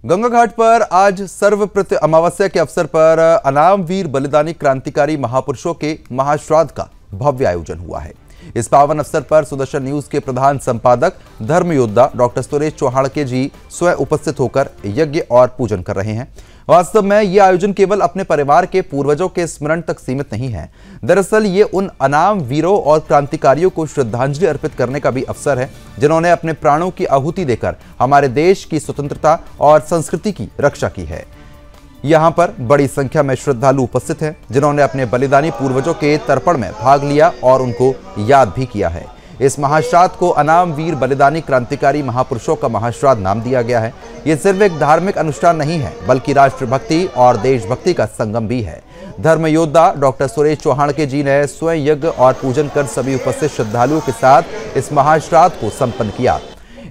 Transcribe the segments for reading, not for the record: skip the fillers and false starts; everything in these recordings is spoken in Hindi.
गंगा घाट पर आज सर्वप्रति अमावस्या के अवसर पर अनाम वीर बलिदानी क्रांतिकारी महापुरुषों के महाश्राद्ध का भव्य आयोजन हुआ है। इस पावन अवसर पर सुदर्शन न्यूज के प्रधान संपादक धर्म योद्धा डॉक्टर सुरेश चौहाड़के जी स्वयं उपस्थित होकर यज्ञ और पूजन कर रहे हैं। वास्तव में ये आयोजन केवल अपने परिवार के पूर्वजों के स्मरण तक सीमित नहीं है। दरअसल ये उन अनाम वीरों और क्रांतिकारियों को श्रद्धांजलि अर्पित करने का भी अवसर है, जिन्होंने अपने प्राणों की आहुति देकर हमारे देश की स्वतंत्रता और संस्कृति की रक्षा की है। यहाँ पर बड़ी संख्या में श्रद्धालु उपस्थित हैं, जिन्होंने अपने बलिदानी पूर्वजों के तर्पण में भाग लिया और उनको याद भी किया है। इस महाश्राद्ध को अनाम वीर बलिदानी क्रांतिकारी महापुरुषों का महाश्राद्ध नाम दिया गया है। ये सिर्फ एक धार्मिक अनुष्ठान नहीं है, बल्कि राष्ट्रभक्ति और देशभक्ति का संगम भी है। धर्म योद्धा डॉक्टर सुरेश चौहाड़के जी ने स्वयं यज्ञ और पूजन कर सभी उपस्थित श्रद्धालुओं के साथ इस महाश्राद्ध को संपन्न किया।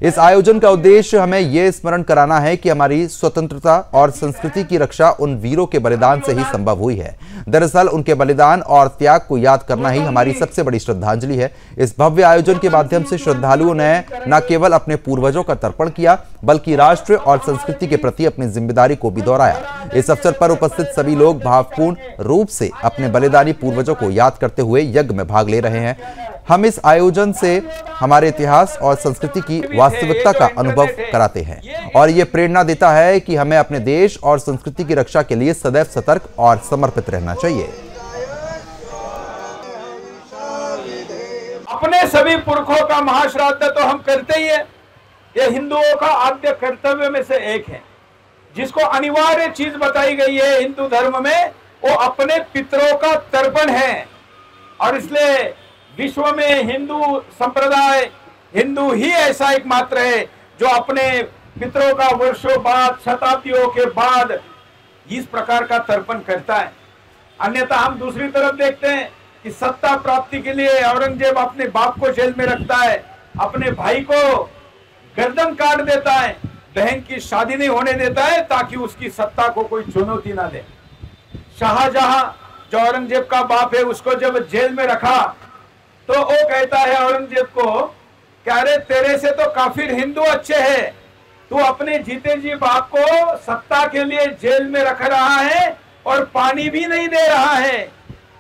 इस आयोजन का उद्देश्य हमें यह स्मरण कराना है कि हमारी स्वतंत्रता और संस्कृति की रक्षा उन वीरों के बलिदान से ही संभव हुई है। दरअसल उनके बलिदान और त्याग को याद करना ही हमारी सबसे बड़ी श्रद्धांजलि है। इस भव्य आयोजन के माध्यम से श्रद्धालुओं ने न केवल अपने पूर्वजों का तर्पण किया, बल्कि राष्ट्र और संस्कृति के प्रति अपनी जिम्मेदारी को भी दोहराया। इस अवसर पर उपस्थित सभी लोग भावपूर्ण रूप से अपने बलिदानी पूर्वजों को याद करते हुए यज्ञ में भाग ले रहे हैं। हम इस आयोजन से हमारे इतिहास और संस्कृति की वास्तविकता का अनुभव कराते हैं और ये प्रेरणा देता है कि हमें अपने देश और संस्कृति की रक्षा के लिए सदैव सतर्क और समर्पित रहना चाहिए। अपने सभी पुरखों का महाश्राद्ध तो हम करते ही है। ये हिंदुओं का आद्य कर्तव्य में से एक है, जिसको अनिवार्य चीज बताई गई है हिंदू धर्म में, वो अपने पितरों का तर्पण है। और इसलिए विश्व में हिंदू संप्रदाय, हिंदू ही ऐसा एकमात्र है जो अपने पितरों का वर्षों बाद, शताब्दियों के बाद इस प्रकार का तर्पण करता है। अन्यथा हम दूसरी तरफ देखते हैं कि सत्ता प्राप्ति के लिए औरंगजेब अपने बाप को जेल में रखता है, अपने भाई को गर्दन काट देता है, बहन की शादी नहीं होने देता है ताकि उसकी सत्ता को कोई चुनौती ना दे। शाहजहां जो औरंगजेब का बाप है, उसको जब जेल में रखा तो वो कहता है औरंगजेब को, क्या रे तेरे से तो काफिर हिंदू अच्छे हैं, तू अपने जीते जी बाप को सत्ता के लिए जेल में रख रहा है और पानी भी नहीं दे रहा है।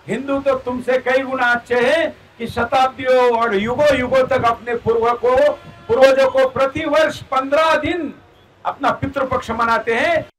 हिंदू तो तुमसे कई गुना अच्छे हैं कि शताब्दियों और युगों युगों तक अपने पूर्वजों को प्रति वर्ष 15 दिन अपना पितृपक्ष मनाते हैं